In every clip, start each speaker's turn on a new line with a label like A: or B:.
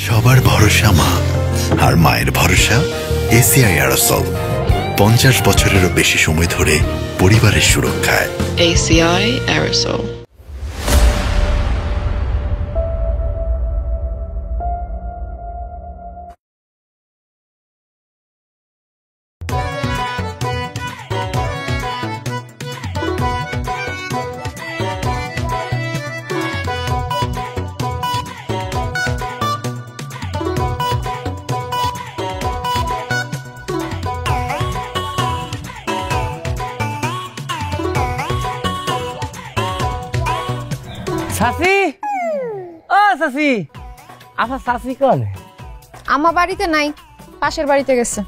A: সবার ভরসা মা, আর মায়ের ভরসা এসিআই অ্যারোসল। 50 বছরেরও বেশি সময় ধরে পরিবারের সুরক্ষায়।
B: ACI Aerosol।
C: সাসি, ও সাসি, আপনার সাসি কোন?
D: আমার বাড়িতে নাই, পাশের বাড়িতে গেছে।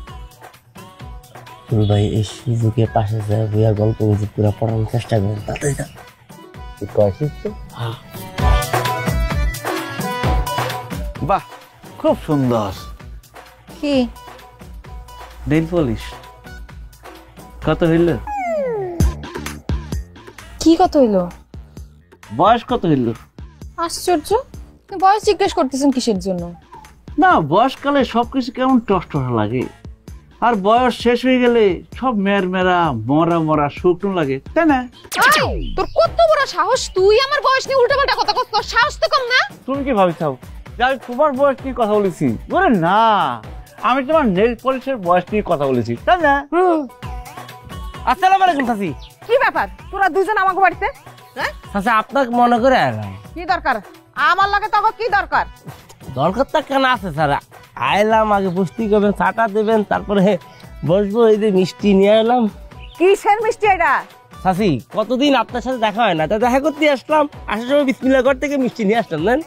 C: তুমি ভাই এই সুযোগে পাশে যায় বইয়া গল্প গুজব পুরো পড়ানোর চেষ্টা করেন, তাতে যা কয়েছিস তো।
E: বাহ, খুব সুন্দর।
D: কি
E: নেল পলিশ কত হইল?
D: কি কত হইলো?
E: বয়স কত হইল?
D: আশ্চর্য, বয়স জিজ্ঞেস করতেছেন কিসের জন্য?
E: না, বয়সকালে সবকিছু কেমন টসটসা লাগে, আর বয়স শেষ হয়ে গেলে সব মেরা মরা মরা শুকনো লাগে, তাই না?
D: তোর কত বড় সাহস, তুই আমার বয়স নিয়ে উল্টাপাল্টা কথা কস? তোর সাহস তো কম না?
E: তুমি কি ভাবছো যে আমি তোমার বয়স নিয়ে কথা বলেছি? বলে না, আমি তোমার নেল পলিশের বয়স নিয়ে কথা বলেছি, তাই না?
C: আসসালামু আলাইকুম সাসি।
F: কি ব্যাপার, তোরা দুজন আমাকে বাড়িতে?
C: সাসি আপনাকে মনে করে আইলাম।
F: কি দরকার আমার লাগে? তখন কি দরকার?
C: দরকারটা কেন আছে স্যার, আইলাম আগে বসতি করবেন, চাটা দেবেন, তারপরে বসবো। এই যে মিষ্টি নিয়ে এলাম।
F: কিসের মিষ্টি এটা?
C: সাসি কতদিন আপনার সাথে দেখা হয় না, তা দেখা করতে আসলাম। আসার সময় বিসমিল্লাহ ঘর থেকে মিষ্টি নিয়ে আসলাম। নেন।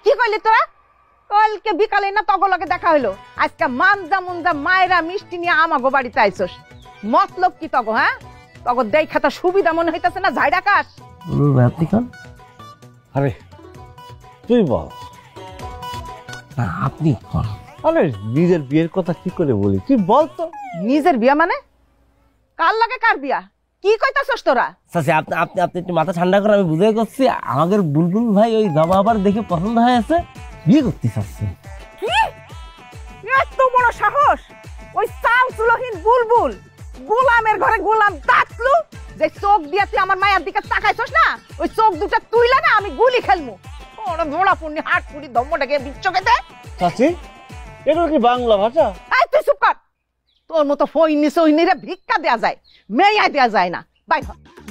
F: কি করলি তোরা? কালকে বিকালে না তগো লগে দেখা হইলো, আজকে মানজা মুনজা মায়েরা মিষ্টি নিয়ে আমাগো বাড়িতে আইছস। মতলব কি তগো? হ্যাঁ, তগো দেখা তো সুবিধা মনে হইতাছে না? ঝাইডা কাশ।
C: আপনি কোন?
E: আরে তুই বল
C: না, আপনি কোন?
E: আরে নিজের বিয়ের কথা কি করে বলি, তুই বল তো।
F: নিজের বিয়া মানে? কার লাগে কার বিয়া? কি কইতাছস তোরা?
C: সাসি আপনি আপনি আপনি একটু মাথা ঠান্ডা করে, আমি বুঝে করছি আমাদের বুলবুল ভাই ওই জবা আবার দেখে পছন্দ হয়ে আছে, বিয়ে করতে চাচ্ছে।
F: কি এত বড় সাহস? ওই চাল চুলহীন বুলবুল গোলামের ঘরে গোলাম দাঁতলু, যে চোখ দিয়ে তুই আমার মায়ের দিকে তাকাইছস না, ওই চোখ দুটা তুইলা না আমি গুলি খেলমু। ওরে ভোলা পুণ্যি হাট পুরি ধম্মটাকে বিচ্ছকে দে।
E: চাচি, এগুলো কি বাংলা ভাষা?
F: এই তুই চুপ কর। তোর মতো ফইনি সইনিরে ভিক্ষা দেয়া যায়, মেয়া দেয়া যায় না।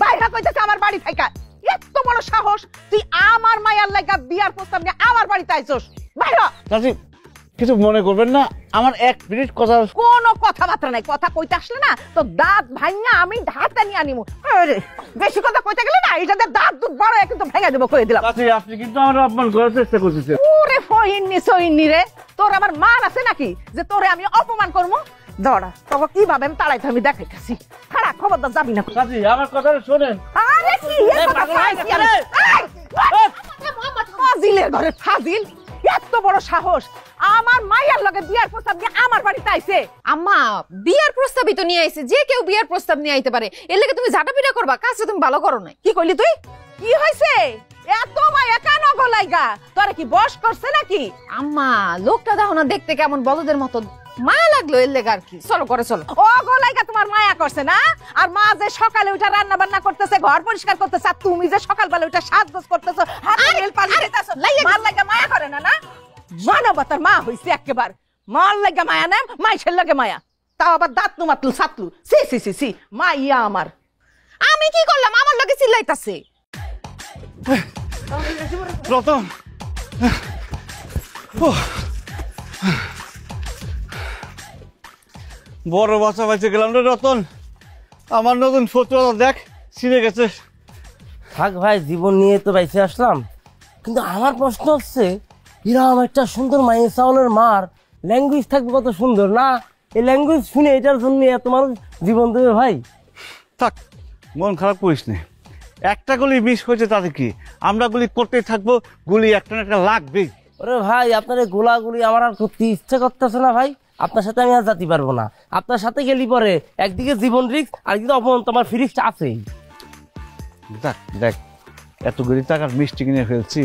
F: বাইরে কইতেছে আমার বাড়ি থাইকা। এত বড় সাহস, তুই আমার মায়ের লাগা বিয়ার প্রস্তাব নিয়ে আমার বাড়িতে আইছস? বাইরে।
E: চাচি কিছু মনে করবেন না, আমার 1 মিনিট কথা।
F: কোনো কথাবার্তা নাই, কথা কইতে আসলে না তো দাঁত ভাঙা আমি ঢাতে নিয়ে আনিমু। আরে বেশি কথা কইতে গেলে না এটাতে দাঁত দুধ বড় কিন্তু ভেঙে দেবো, কই দিলাম।
E: চাচি আপনি কিন্তু আমার অপমান করার চেষ্টা করতেছেন।
F: ওরে ফহিননি সহিননি রে, তোর আমার মান আছে নাকি যে তোরে আমি অপমান করবো? দড়া তবে কিভাবে আমি তাড়াইতে আমি দেখাইতেছি। খারাপ খবরদার যাবি না।
E: চাচি আমার কথাটা শোনেন।
F: আরে কি ফাজিলের ঘরে ফাজিল, এত বড় সাহস আমার মায়ের লগে বিয়ার প্রস্তাব নিয়ে আমার বাড়িতে আইছে।
D: আম্মা বিয়ার প্রস্তাবই তো নিয়ে আইছে, যে কেউ বিয়ার প্রস্তাব নিয়ে আইতে পারে, এর লাগে তুমি ঝাঁটাপিটা করবা? কাজটা তুমি ভালো করো নাই।
F: কি কইলি তুই? কি হইছে? এত মায়া কেন গলাইগা? তোরা কি বশ করছে নাকি?
D: আম্মা লোকটা দেখো না দেখতে কেমন বলদের মতো, মায়া লাগলো এর লেগে আর কি। চলো করে চলো।
F: ও গলাইগা তোমার মায়া করছে না? আর মা যে সকালে উঠে রান্না বান্না করতেছে, ঘর পরিষ্কার করতেছে, আর তুমি যে সকালবেলা উঠে সাজগোজ করতেছো, হাতে তেল পানি দিতেছো, মার লাগা মায়া করে না? না মানবতার মা হইছে একেবার। মার লাগা মায়া না, মাইশের লাগে মায়া, তাও আবার দাঁতলু মাতলু সাতলু। সি সি সি সি মাইয়া আমার।
D: আমি কি করলাম? আমার লগে চিল্লাইতাছে।
E: রতন, বড় বাচ্চা বাইচে গেলাম রে রতন। আমার নতুন শত্রুতা দেখ ছিঁড়ে গেছে।
C: থাক ভাই, জীবন নিয়ে তো বাইসে আসলাম, কিন্তু আমার প্রশ্ন হচ্ছে এরকম একটা সুন্দর মায়ের চাউলের মার ল্যাঙ্গুয়েজ থাকবে কত সুন্দর না? এই ল্যাঙ্গুয়েজ শুনে এটার জন্য এত মানুষ জীবন দেবে ভাই।
E: থাক, মন খারাপ করিস নে। একটা গুলি মিস হয়েছে তাতে কি, আমরা গুলি করতেই থাকবো, গুলি একটা না একটা লাগবেই।
C: ওরে ভাই আপনার এই গোলাগুলি আমার আর করতে ইচ্ছে করতেছে না ভাই। আপনার সাথে আমি আর যেতে পারবো না। আপনার সাথে গেলি পরে একদিকে জীবন রিস্ক, আরেকদিকে অপমান, তোমার ফিরিক্সটা আছেই।
E: দেখ এতগুলি টাকার মিষ্টি কিনে ফেলছি,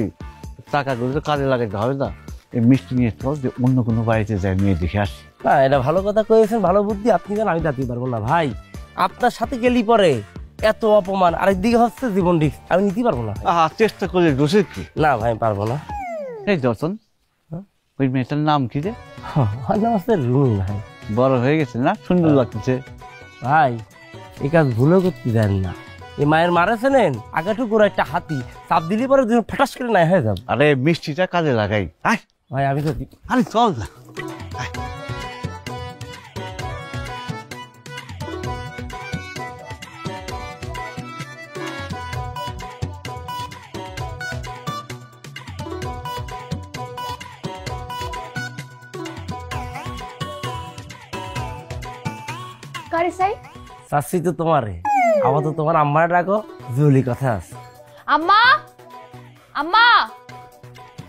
E: টাকাগুলি তো কাজে লাগাইতে হবে না। এই মিষ্টি নিয়ে চল যে অন্য কোনো বাড়িতে যাই মেয়ে দেখে আসি।
C: না এটা ভালো কথা কয়েছেন, ভালো বুদ্ধি। আপনি জান আমি যাতে পারবো না ভাই, আপনার সাথে গেলি পরে এত অপমান, আরেকদিকে হচ্ছে জীবন রিস্ক, আমি নিতে পারবো না।
E: চেষ্টা করলে দোষের কি?
C: না ভাই পারবো না।
E: এই দর্শন, ওই মেয়েটার নাম কি রে?
C: আমার নাম হচ্ছে রুমি ভাই।
E: বড় হয়ে গেছে না, সুন্দর লাগতেছে
C: ভাই এই কাজ ভুলেও করতে দেন না। এই মায়ের মারেছে নেন আগাটুকু একটা হাতি চাপ দিলে পরে ফটাস করে নাই হয়ে যাবে।
E: আরে মিষ্টিটা কাজে লাগাই।
C: ভাই আমি তো
E: আরে চল না।
D: কারে চাই?
C: চাচ্ছি তো তোমারে, আবার তো তোমার আম্মার ডাকো, জরুরি কথা আছে।
D: আম্মা, আম্মা।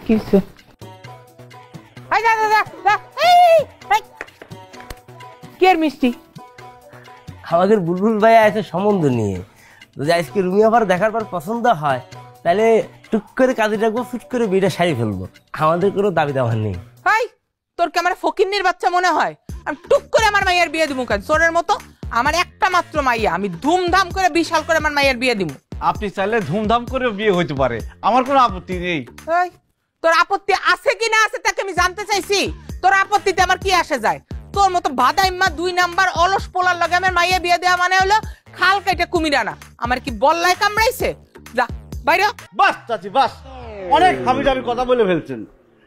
F: কিছু কে মিষ্টি?
C: আমাদের বুলবুল ভাই আছে সম্বন্ধ নিয়ে, যদি আজকে রুমি আবার দেখার পর পছন্দ হয় তাহলে টুক করে কাজে ডাকবো, ফিট করে বিয়েটা সারি ফেলবো। আমাদের কোনো দাবি দাওয়া নেই।
F: হাই, তোর কি আমার ফকিন্নির বাচ্চা মনে হয়? আমি টুক করে আমার মাইয়ার বিয়ে দিব কেন? সোরের মতো আমার একটা মাত্র মাইয়া, আমি ধুমধাম করে বিশাল করে আমার মাইয়ার বিয়ে দিব।
E: আপনি চাইলে ধুমধাম করে বিয়ে হইতে পারে, আমার কোনো আপত্তি নেই।
F: তোর আপত্তি আছে কি না আছে তাকে আমি জানতে চাইছি। তোর আপত্তিতে আমার কি আসে যায়? তোর মতো ভাদাইম্মা 2 নাম্বার অলস পোলার লগে আমার মাইয়া বিয়ে দেওয়া মানে হলো খাল কাইটা কুমির আনা। আমার কি বল্লাই কামড়াইছে? যা বাইরে।
E: বাস চাচি বাস, অনেক হাবিজাবি কথা বলে ফেলছেন।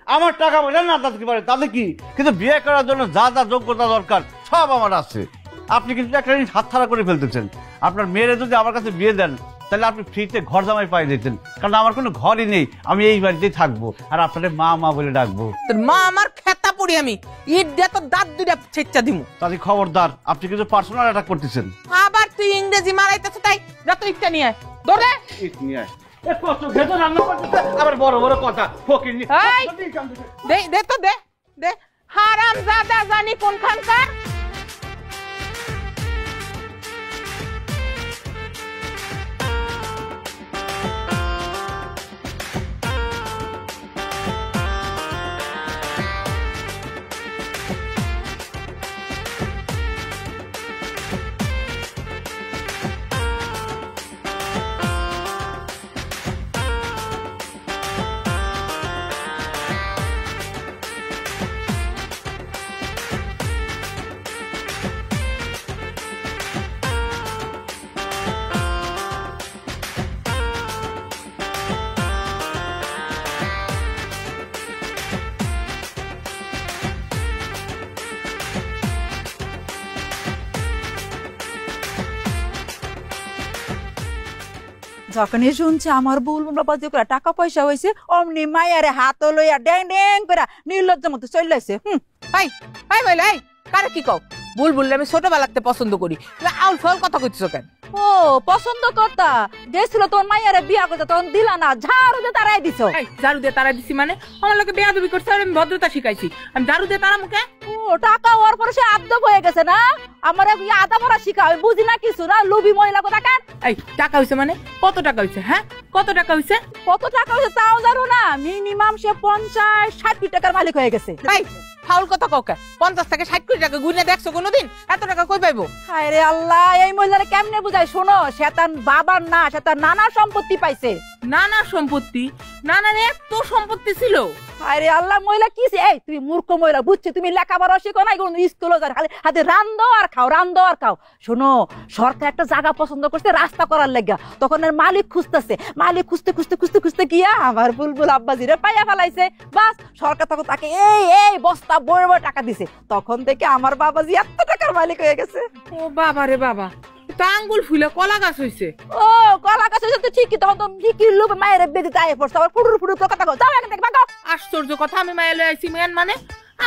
E: আমার টাকা পয়সা না থাকতে পারে তাতে কি, কিন্তু বিয়ে করার জন্য যা যা যোগ্যতা দরকার সব আমার আছে। আপনি কিন্তু একটা জিনিস হাতছাড়া করে ফেলতেছেন। আপনার মেয়েরে যদি আমার কাছে বিয়ে দেন তাহলে আপনি ফ্রিতে ঘর জামাই পাই দিতেন, কারণ আমার কোনো ঘরই নেই, আমি এই বাড়িতেই থাকবো আর আপনাদের মা মা বলে ডাকবো।
F: তোর মা আমার খেতা পড়ি আমি ইট দিয়ে তো দাঁত দুইটা ছেচ্চা দিমু।
E: তাহলে খবরদার, আপনি কিন্তু পার্সোনাল অ্যাটাক করতেছেন।
F: আবার তুই ইংরেজি মারাইতেছ, তাই যত ইটটা নিয়ে আয়, দৌড়ে
E: ইট নিয়ে আয়। কত ভেতর রান্না করতেছে, আবার বড় বড় কথা ফকির নি।
F: দে দে তো দে দে। হারাম জাদা জানি কোনখানকার।
G: যখনই শুনছে আমার বুলবুল বাবা যে করে টাকা পয়সা হয়েছে, অমনি মায়ের হাত লইয়া ড্যাং ড্যাং করে নির্লজ্জ মতো চলে আসে।
F: হাই হাই বলে হাই, কারে কি কও? বুলবুল আমি ছোটবেলাতে পছন্দ করি, আউল ফাউল কথা কইছো কেন?
G: ও পছন্দ করতা গেছিল তোর মায়ের বিয়া করতে, তখন দিলা না, ঝাড়ু দিয়ে তারাই দিছ।
F: ঝাড়ু দিয়ে তারা দিছি মানে? আমার লোকে বেয়াদবি করছে আর আমি ভদ্রতা শিখাইছি, আমি ঝাড়ু দিয়ে তারা মুখে?
G: ও টাকা হওয়ার পরে সে আদব হয়ে গেছে না? আমার আদা ভরা শিখা, আমি বুঝি না কিছু না, লুবি মহিলা কথা কেন?
F: এই টাকা হইছে মানে? কত টাকা হইছে? হ্যাঁ কত টাকা হইছে?
G: কত টাকা হয়েছে তাও জানো না? মিনিমাম সে 50-60 কোটি টাকার মালিক হয়ে গেছে।
F: ফাউল কথা কাউকে 50 থেকে 60 কোটি টাকা গুনে দেখছো কোনোদিন? এত টাকা কই পাইবো?
G: হায় রে আল্লাহ, এই মহিলারে কেমনে বুঝাই? শোনো, সে তার বাবার না, সে তার নানার সম্পত্তি পাইছে।
F: নানা সম্পত্তি? নানার এত সম্পত্তি ছিল?
G: আরে আল্লাহ, মহিলা কি? এই তুমি মূর্খ মহিলা, বুঝছো? তুমি লেখাপড়া শিখো না, স্কুলে যাও, খালি হাতে রান্ধো আর খাও, রান্ধো আর খাও। শোনো, সরকার একটা জায়গা পছন্দ করছে রাস্তা করার লাগা, তখন এর মালিক খুঁজতেছে, মালিক খুঁজতে খুঁজতে খুঁজতে খুঁজতে গিয়া আমার বুলবুল আব্বাজিরে পাইয়া ফেলাইছে। বাস, সরকার তখন তাকে এই এই বস্তা বড় বড় টাকা দিছে, তখন থেকে আমার বাবাজি এত টাকার মালিক হয়ে গেছে।
F: ও বাবা রে বাবা, তো আঙ্গুল ফুলে কলা গাছ হইছে।
G: ও কলা গাছ হইছে তো ঠিকই, তখন তো ঠিকই লোক মায়ের বেদি তাই পড়ছে, আবার ফুটুর ফুটুর কথা কও। যাও এখান থেকে ভাগো।
F: আশ্চর্য কথা, আমি মায়া লই আইছি মেন মানে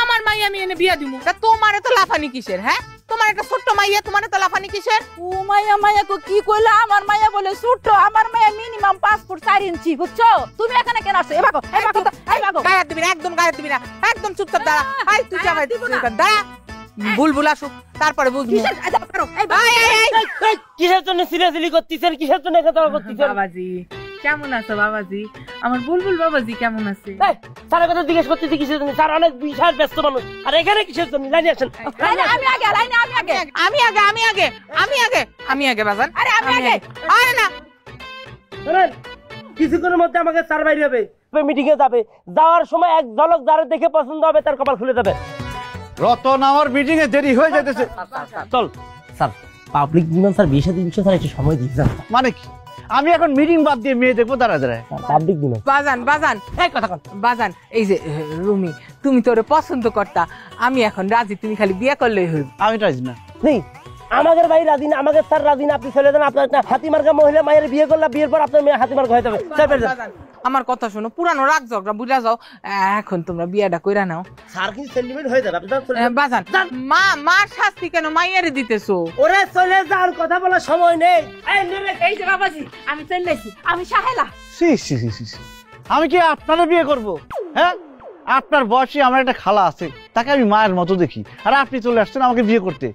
F: আমার মাইয়া আমি এনে বিয়া দিমু। তা তোমার এত লাফানি কিসের? হ্যাঁ তোমার একটা ছোট্ট মাইয়া, তোমার এত লাফানি কিসের?
G: ও মাইয়া, মাইয়া কো কি কইলা? আমার মাইয়া বলে ছোট, আমার মাইয়া মিনিমাম 5 ফুট 4 ইঞ্চি, বুঝছো? তুমি এখানে কেন আসছো? এই ভাগো, এই ভাগো, এই ভাগো।
F: গায়ে হাত দিবি না, একদম গায়ে হাত দিবি না, একদম চুপচাপ দাঁড়া। আই তুই যা ভাই, দাঁড়া, বুলবুল আসুক তারপরে বুঝবি।
C: কিসের জন্য সিরিয়াসলি করতেছেন? কিসের জন্য কথা করতেছেন?
F: বাবাজি
H: কেমন আছো বাবাজি? আমার বুলবুল বাবাজি কেমন আছে?
C: স্যারের কথা জিজ্ঞেস করতে কিসের জন্য? স্যার অনেক বিশাল ব্যস্ত মানুষ, আর এখানে কিসের জন্য? লাইনে আসেন।
H: আমি আগে বাজান।
F: আরে না
C: শোনেন, কিছুক্ষণের মধ্যে আমাকে স্যার বাইরে হবে, মিটিং এ যাবে। যাওয়ার সময় এক ঝলক যারা দেখে পছন্দ হবে তার কপাল খুলে যাবে।
E: রতন, আমার মিটিং এ দেরি হয়ে যাইতেছে, চল।
C: স্যার পাবলিক বিমান স্যার 20 দিন স্যার একটু সময় দিন স্যার।
E: মানে কি, আমি এখন মিটিং বাদ দিয়ে মেয়ে দেখবো দাঁড়া দাঁড়ায়?
C: পাবলিক বিমান
H: বাজান
C: এই কথা কন।
H: বাজান, এই যে রুমি, তুমি তোরে পছন্দ করতা, আমি এখন রাজি, তুমি খালি বিয়ে করলেই হইব।
E: আমি রাজি না।
C: নেই আমাদের ভাই রাজি না, আমাদের স্যার রাজি না। আপনি চলে যান, আপনার একটা হাতিমার্কা মহিলা মায়ের বিয়ে করলে বিয়ের পর আপনার মেয়ে হাতিমার্কা হয়ে যাবে।
H: আমার কথা শোনো, পুরানো রাগ ঝগড়া বুঝা যাও, এখন তোমরা বিয়েটা কইরা নাও।
C: স্যার কি সেন্টিমেন্ট হয়ে যাবে? আপনি
H: বাজান, মার শাস্তি কেন মাইয়ারে দিতেছো?
C: ওরে চলে যাওয়ার কথা বলার সময় নেই।
G: এই যে বাবাজি, আমি চলেছি, আমি সাহেলা।
E: আমি কি আপনারা বিয়ে করব? হ্যাঁ, আপনার বয়সী আমার একটা খালা আছে, তাকে আমি মায়ের মতো দেখি, আর আপনি চলে আসছেন আমাকে বিয়ে করতে।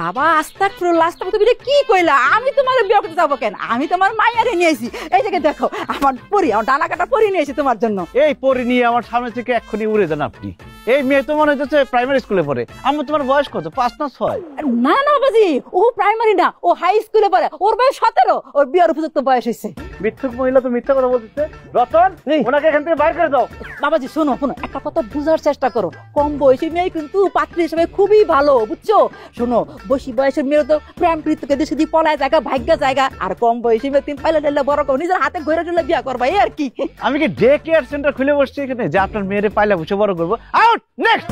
G: বাবা আস্তাগফিরুল্লাহ, তুমি কি কইলা? আমি তোমার বিয়ে করতে যাবো কেন? আমি তোমার মাইয়ারে নিয়েছি। এই জায়গায় দেখো, আমার পরি, আমার ডানা কাটা পরি নিয়েছি তোমার জন্য।
E: এই পরি নিয়ে আমার সামনে থেকে এক্ষুনি উড়ে যান আপনি। এই মেয়ে তো মনে হচ্ছে প্রাইমারি স্কুলে পড়ে। আমি তোমার বয়স কত? 5 না 6?
G: না না বাবাজি, ও প্রাইমারি না, ও হাই স্কুলে পড়ে। ওর বয়স 17, ওর বিয়ের উপযুক্ত বয়স হয়েছে।
E: মিথ্যুক মহিলা তো মিথ্যা কথা বলতেছে। রতন, ওনাকে এখান থেকে বাইর করে দাও।
G: বাবাজি শোনো, একটা কথা বুঝার চেষ্টা করো। কম বয়সী মেয়ে কিন্তু পাত্রী হিসেবে খুবই ভালো, বুঝছো? শোনো, বেশি বয়সের মেয়ে তো প্রেম প্রীতিকে দেশে দিয়ে পলায় জায়গা, ভাগ্য জায়গা। আর কম বয়সী মেয়ে তুমি পাইলে ঢেলে বড় করো, নিজের হাতে ঘুরে ঢেলে বিয়ে করবা, এই আর কি।
E: আমি কি ডে কেয়ার সেন্টার খুলে বসছি এখানে যে আপনার মেয়েরে পাইলা বসে বড় করবো? Out, next.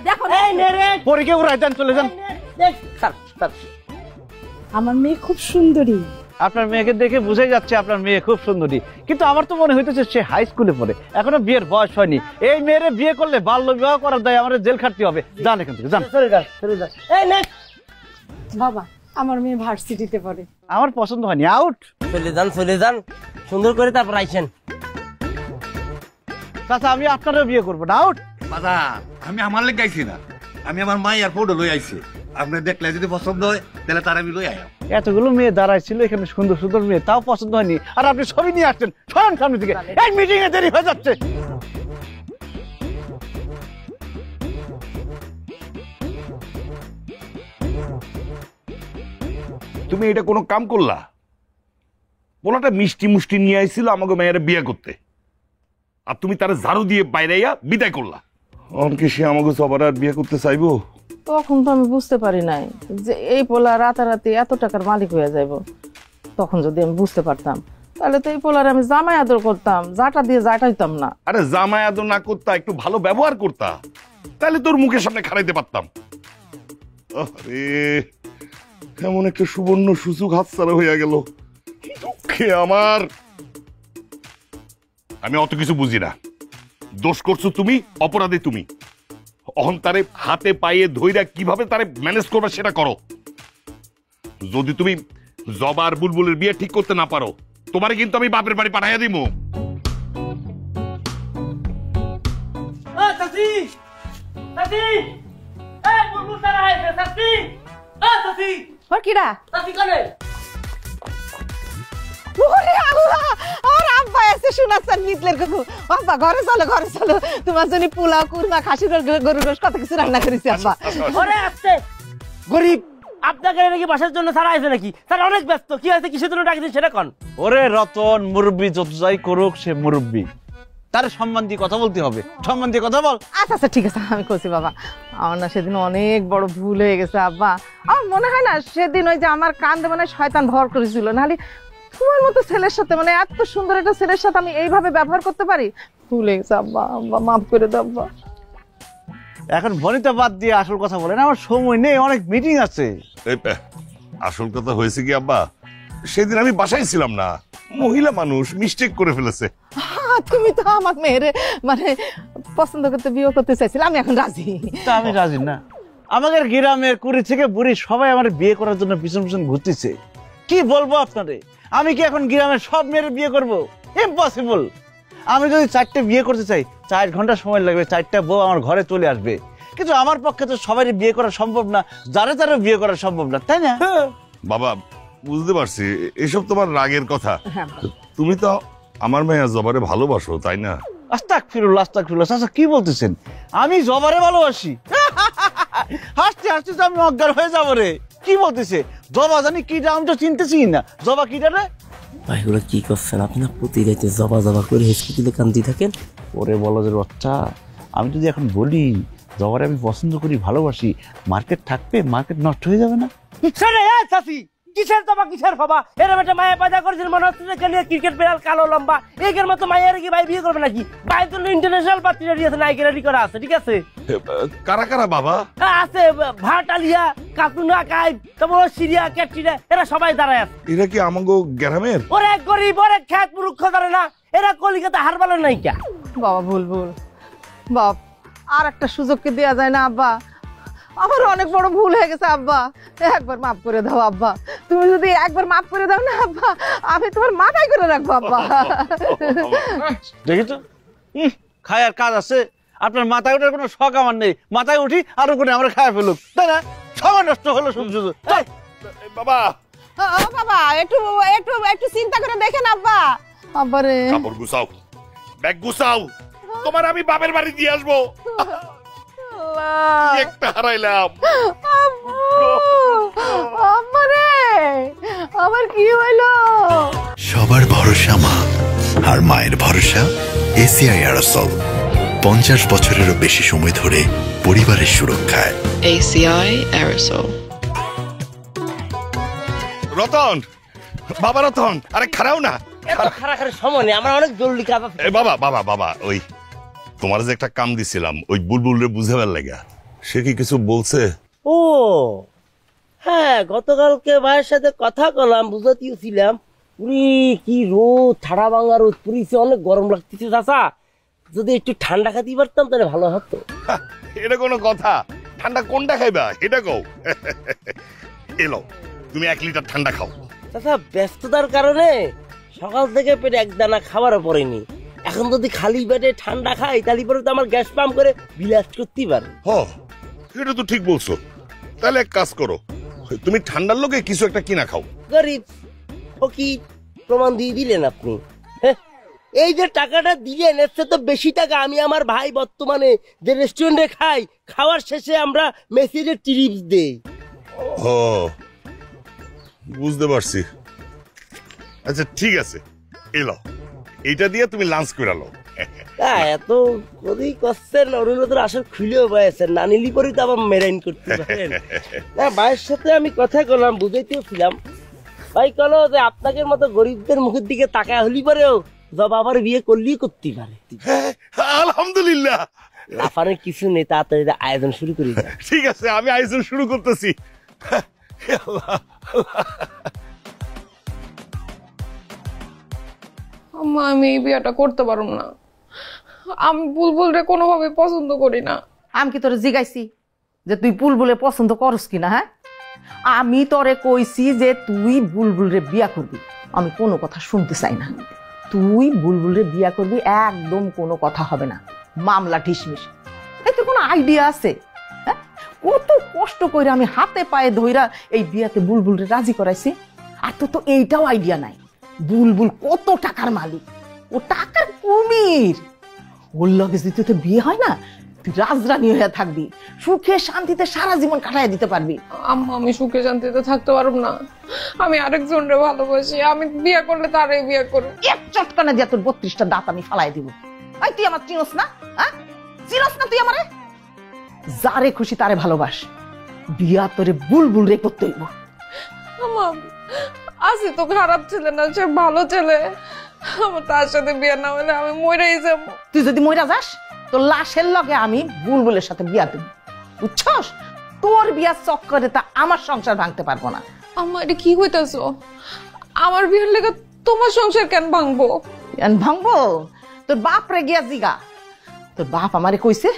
G: দেখো
E: পরীকে উড়াই যান, চলে যান।
G: আমার মেয়ে খুব সুন্দরী।
E: আপনার মেয়েকে দেখে বুঝে যাচ্ছে আপনার মেয়ে খুব সুন্দরী, কিন্তু আমার তো মনে হইতেছে সে হাই স্কুলে পড়ে, এখনো বিয়ের বয়স হয়নি। এই মেয়েরে বিয়ে করলে বাল্য বিবাহ করার দায় আমাদের জেল খাটতে হবে। যান এখান থেকে, যান।
F: বাবা, আমার মেয়ে ভার্সিটিতে পড়ে।
E: আমার পছন্দ হয়নি, আউট।
C: চলে যান, সুন্দর করে তারপর আইসেন।
E: চাচা, আমি আপনারও বিয়ে করবো না, আউট।
I: দাদা, আমি আমার লেগে আইছি না, আমি আমার মায়ের ফটো লই আইছি। আপনি দেখলে যদি পছন্দ হয় তাহলে তার আমি লই আইম।
E: এতগুলো মেয়ে দাঁড়াইছিল এখানে, সুন্দর সুন্দর মেয়ে, তাও পছন্দ হয়নি, আর আপনি ছবি নিয়ে আসছেন। সরেন সামনে থেকে, এই মিটিং এ দেরি হয়ে যাচ্ছে।
I: তুমি এটা কোনো কাম করলা? পোলাটা মিষ্টি মুষ্টি নিয়ে আইছিল আমাকে মেয়ের বিয়ে করতে, আর তুমি তার ঝাড়ু দিয়ে বাইরে বিদায় করলা। অনকে সে আমাকে সবার আর বিয়ে করতে চাইবো?
J: তখন তো আমি বুঝতে পারি নাই যে এই পোলা রাতারাতি এত টাকার মালিক হয়ে যাইব। তখন যদি আমি বুঝতে পারতাম তাহলে তো এই পোলার আমি জামাই আদর করতাম, জাটা দিয়ে জাটাইতাম না।
I: আরে জামাই আদর না করতা, একটু ভালো ব্যবহার করতা, তাহলে তোর মুখের সামনে খাড়াইতে পারতাম। আরে এমন একটা সুবর্ণ সুযোগ হাতছাড়া হইয়া গেল। দুঃখে আমার, আমি অত কিছু বুঝি না। দোষ করছো তুমি, অপরাধী তুমি। অহন তারে হাতে পায়ে ধইরা কিভাবে তারে ম্যানেজ করবে সেটা করো। যদি তুমি জবার বুলবুলের বিয়ে ঠিক করতে না পারো, তোমারে কিন্তু আমি বাপের বাড়ি পাঠাইয়া দিব।
F: ঘরে চলো, তোমার জন্য পোলাও, কুরমা, খাসির গরুর গোশ, কত কিছু রান্না করেছি আব্বা।
C: গরিব আপনাকে নাকি বাসার জন্য স্যার আইছে নাকি? স্যার অনেক ব্যস্ত, কি হয়েছে, কিসের জন্য ডাকছেন সেটা কন।
E: ওরে রতন, মুরব্বী যত যাই করুক সে মুরব্বী, তার সম্মান দিয়ে কথা বলতে হবে। সম্মান দিয়ে কথা বল।
J: আচ্ছা ঠিক আছে, আমি কইছি বাবা, আমার না সেদিন অনেক বড় ভুল হয়ে গেছে আব্বা। আমার মনে হয় না সেদিন ওই যে আমার কান্দে মানে শয়তান ভর করেছিল, নাহলে তোমার মতো ছেলের সাথে, মানে এত সুন্দর একটা ছেলের সাথে আমি এইভাবে ব্যবহার করতে পারি? ভুল হয়ে গেছে আব্বা, আব্বা মাফ করে দাও আব্বা।
E: এখন ভনিতা বাদ দিয়ে আসল কথা বলেন, আমার সময় নেই, অনেক মিটিং আছে।
I: আসল কথা হয়েছে কি আব্বা, সেদিন আমি বাসায় ছিলাম না, মহিলা মানুষ মিস্টেক করে ফেলেছে।
J: তুমি তো আমার মেয়েরে মানে পছন্দ করতে বিয়ে করতে চাইছিলে, আমি এখন রাজি।
E: তা আমি রাজি না। আমাদের গ্রামের কুড়ি থেকে বুড়ি সবাই আমার বিয়ে করার জন্য পিছন পিছন ঘুরতেছে। কি বলবো আপনারে, আমি কি এখন গ্রামের সব মেয়ের বিয়ে করব? ইম্পসিবল। আমি যদি 4টে বিয়ে করতে চাই 4 ঘন্টা সময় লাগবে, 4টা বউ আমার ঘরে চলে আসবে, কিন্তু আমার পক্ষে তো সবাই বিয়ে করা সম্ভব না, যারা যারা বিয়ে করা সম্ভব না, তাই না?
I: বাবা বুঝতে পারছি এসব তোমার রাগের কথা, তুমি তো আমার মেয়ে জবারে ভালোবাসো তাই না?
E: আস্তাগফিরুল্লাহ আস্তাগফিরুল্লাহ। চাচা কি বলতেছেন? আমি জবারে ভালোবাসি? হাসতে হাসতে তো আমি অজ্ঞান হয়ে যাবো রে। কি বলতেছে? জবা জানি কিটা, আমি তো চিনতেছি না। জবা কিটা রে?
C: ভাই ওগুলো কি করছেন আপনি? না প্রতি রাতে জবা জবা করে হেসকে দিলে কান্দি থাকেন।
E: ওরে বলো যে বাচ্চা, আমি যদি এখন বলি জবারে আমি পছন্দ করি, ভালোবাসি, মার্কেট থাকবে, মার্কেট নষ্ট হয়ে যাবে না?
C: কিসের জবা কিসের বাবা? এরকম একটা মায়া পয়দা করেছেন মনে হচ্ছে যে খেলিয়ে ক্রিকেট প্লেয়ার কালো লম্বা একের মতো মায়ের কি ভাই বিয়ে করবে নাকি? ভাই তো ইন্টারন্যাশনাল পার্টি রেডি আছে, নায়িকা রেডি করা আছে, ঠিক আছে?
I: কারা কারা বাবা?
C: আছে ভাটালিয়া, কাতুনা, কাই, তারপর সিরিয়া, ক্যাটরিনা, এরা সবাই দাঁড়ায় আছে।
I: এরা কি আমাগো গ্রামের?
C: ওরে গরিব, ওরে খ্যাত মূর্খ দাঁড়ে না, এরা কলিকাতা হারবালের নায়িকা।
J: বাবা বুলবুল, বাপ আর একটা সুযোগকে দেওয়া যায় না আব্বা? আমার অনেক বড় ভুল হয়ে গেছে আব্বা, একবার মাফ করে দাও আব্বা। তুমি যদি একবার মাফ করে দাও না আব্বা, আমি তোমার মাথায় করে রাখবো আব্বা।
E: দেখি তো খায় আর কাজ আছে? আপনার মাথায় ওঠার কোনো শখ আমার নেই। মাথায় উঠি আর ওখানে আমরা খায় ফেলুক, তাই না? সময় নষ্ট হলো শুধু শুধু।
I: বাবা
J: বাবা একটু একটু একটু চিন্তা করে দেখেন আব্বা। আব্বা রে,
I: কাপড় গুছাও, ব্যাগ গুছাও, তোমার আমি বাপের বাড়ি দিয়ে আসবো। একটা হারাইলাম।
J: আমার কি হইলো?
A: সবার ভরসা মা, আর মায়ের ভরসা এসিআই অ্যারোসল। 50 বছরেরও বেশি সময় ধরে পরিবারের সুরক্ষায়।
B: ACI Aerosol.
I: রতন, বাবা রতন, আরে খারাও না।
C: খারাপ সময় নেই, আমার অনেক জরুরি কাজ আছে।
I: বাবা বাবা বাবা, ওই তোমার যে একটা কাম দিছিলাম ওই বুলবুলরে বুঝাবার লাগা, সে কি কিছু বলছে?
C: ও হ্যাঁ, গতকালকে ভাইয়ের সাথে কথা বললাম, বুঝাতেছিলাম। পুরি কি রোদ, ঠাড়া ভাঙা রোদ পুরিছে, অনেক গরম লাগতেছে। চাচা যদি একটু ঠান্ডা খাতে পারতাম তাহলে ভালো হতো।
I: এটা কোনো কথা? ঠান্ডা কোনটা খাইবা এটা কও। এলো তুমি 1 লিটার ঠান্ডা খাও।
C: চাচা ব্যস্ততার কারণে সকাল থেকে পেটে এক দানা খাবারও পড়েনি। এখন যদি খালি পেটে ঠান্ডা খাই তাহলে পরে তো আমার গ্যাস পাম্প করে বিলাস করতেই পারে।
I: এটা তো ঠিক বলছো। তাহলে এক কাজ করো, তুমি ঠান্ডার লোকে কিছু একটা কিনা খাও।
C: গরিব ফকির প্রমাণ দিয়ে দিলেন আপনি। এই যে টাকাটা দিলেন এর চেয়ে তো বেশি টাকা আমি আমার ভাই বর্তমানে যে রেস্টুরেন্টে খাই, খাওয়ার শেষে আমরা মেসেজে টিপস দেই।
I: বুঝতে পারছি। আচ্ছা ঠিক আছে, এলো এইটা দিয়ে তুমি লাঞ্চ করে লো।
C: এত কদি করছেন, অরুণোদর আসল খুলেও পাইছেন, না নিলি পরে তো আবার মেরাইন করতে পারেন না। ভাইয়ের সাথে আমি কথা বললাম, বুঝাইতেও ছিলাম। ভাই কলো যে আপনাকে মতো গরিবদের মুখের দিকে তাকায় হলি পরেও জবা আবার বিয়ে করলেই করতে পারে।
I: আলহামদুলিল্লাহ,
C: লাফানোর কিছু নেই, তাড়াতাড়ি আয়োজন শুরু করি।
I: ঠিক আছে, আমি আয়োজন শুরু করতেছি।
D: আম্মা আমি এই বিয়েটা করতে পারব না। আমি বুলবুলরে কোনোভাবে পছন্দ করি না।
F: আমি কি তোরে জিগাইছি যে তুই বুলবুলে পছন্দ করস কিনা? হ্যাঁ, আমি তোরে কইছি যে তুই বুলবুলরে বিয়া করবি। আমি কোনো কথা শুনতে চাই না। তুই বুলবুলরে বিয়া করবি, একদম কোনো কথা হবে না, মামলা ঢিসমিস। এতে কোনো আইডিয়া আছে? হ্যাঁ, কত কষ্ট করে আমি হাতে পায়ে ধইরা এই বিয়াতে বুলবুলরে রাজি করাইছি, আর তো তো এইটাও আইডিয়া নাই বুলবুল কত টাকার মালিক, ও টাকার কুমির। ওর লগে যদি তো বিয়ে হয় না, তুই রাজরানী হয়ে থাকবি, সুখে শান্তিতে সারা জীবন কাটায় দিতে পারবি।
D: আম্মা আমি সুখে শান্তিতে থাকতে পারব না। আমি আরেকজনরে ভালোবাসি, আমি বিয়ে করলে তারই বিয়ে করব।
F: এক চটকানা দিয়ে তোর 32টা দাঁত আমি ফালাই দিব। এই তুই আমার চিনস না? হ্যাঁ, চিনস না তুই আমারে? যারে খুশি তারে ভালোবাস, বিয়া তোরে বুলবুল রে করতে হইব।
D: আম্মা আসি তো খারাপ ছেলে না, সে ভালো ছেলে। আমার তার সাথে বিয়ে না হলে আমি মরেই যাব।
F: তুই যদি মরে যাস, তোর লাশের লগে আমি বুলবুলের সাথে বিয়া দেব, বুঝছস? তোর বিয়ার চক্করে তা আমার সংসার ভাঙতে পারবো না।
D: আম্মা এটা কি হইতাছো? আমার বিয়ের লেগে তোমার সংসার কেন ভাঙবো?
F: ভাঙবো? তোর বাপ রে গিয়া জিগা। তোর বাপ আমারে কইছে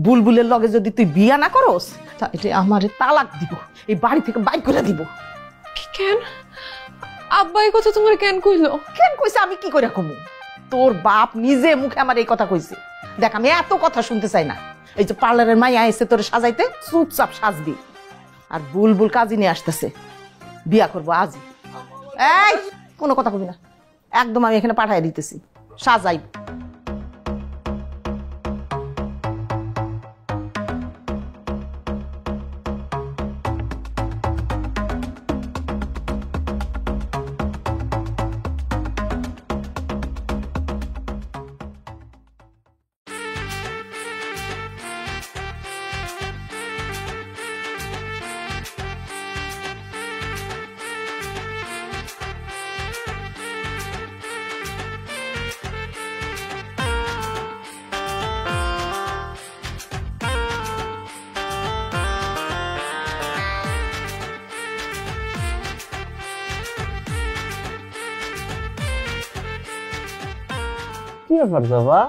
F: বুলবুলের লগে যদি তুই বিয়া না করস তাহলে আমারে তালাক দিব, এই বাড়ি থেকে বাইর করে দিব।
D: কেন আব্বা এই কথা তোমার কেন কইলো?
F: কেন কইছে আমি কি করে কমু? তোর বাপ নিজে মুখে আমার এই কথা কইছে। দেখ আমি এত কথা শুনতে চাই না। এই যে পার্লারের মাইয়া এসে তোরে সাজাইতে, চুপচাপ সাজবি। আর বুলবুল কাজী নিয়ে আসতেছে, বিয়া করবো আজই। এই কোনো কথা কবি না,
J: একদম আমি এখানে পাঠাই দিতেছি, সাজাই।
E: কি ব্যাপার বাবা,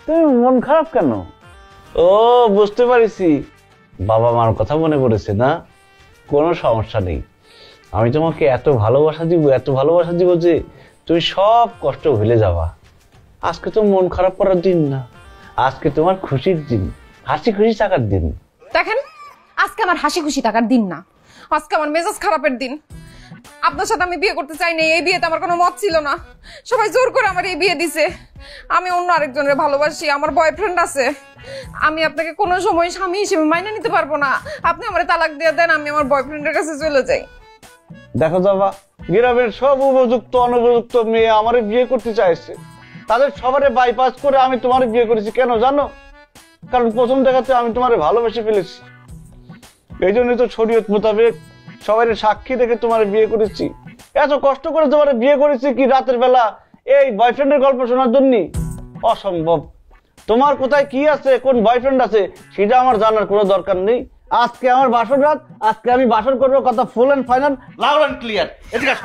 E: তুমি মন খারাপ কেন? ও বুঝতে পারিছি, বাবা মার কথা মনে পড়েছে না? কোনো সমস্যা নেই, আমি তোমাকে এত ভালোবাসা দিব যে তুমি সব কষ্ট ভুলে যাবা। আজকে তো মন খারাপ করার দিন না, আজকে তোমার খুশির দিন, হাসি খুশি থাকার দিন।
D: দেখেন, আজকে আমার হাসি খুশি থাকার দিন না, আজকে আমার মেজাজ খারাপের দিন। আপনার সাথে আমি বিয়ে করতে চাই না, এই বিয়েতে আমার কোনো মত ছিল না, সবাই জোর করে আমার এই বিয়ে দিছে। আমি অন্য আরেকজনের ভালোবাসি, আমার বয়ফ্রেন্ড আছে। আমি আপনাকে কোনো সময় স্বামী হিসেবে মাইনে নিতে পারবো না। আপনি আমার তালাক দিয়ে দেন, আমি আমার বয়ফ্রেন্ডের কাছে চলে যাই।
E: দেখো বাবা, গ্রামের সব উপযুক্ত অনুপযুক্ত মেয়ে আমারে বিয়ে করতে চাইছে, তাদের সবারে বাইপাস করে আমি তোমারে বিয়ে করেছি। কেন জানো? কারণ প্রথম দেখাতে আমি তোমারে ভালোবেসে ফেলেছি, এই জন্যই তো শরীয়ত মোতাবেক সবাই সাক্ষী দেখে তোমার বিয়ে করেছি। এত কষ্ট করে তোমার বিয়ে করেছি কি রাতের বেলা এই বয়ফ্রেন্ডের গল্প শোনার জন্য? অসম্ভব। তোমার কোথায় কি আছে, কোন বয়ফ্রেন্ড আছে সেটা আমার জানার কোনো দরকার নেই। আজকে আমার বাসর রাত, আজকে আমি বাসর করবো, কথা full and final, loud and clear.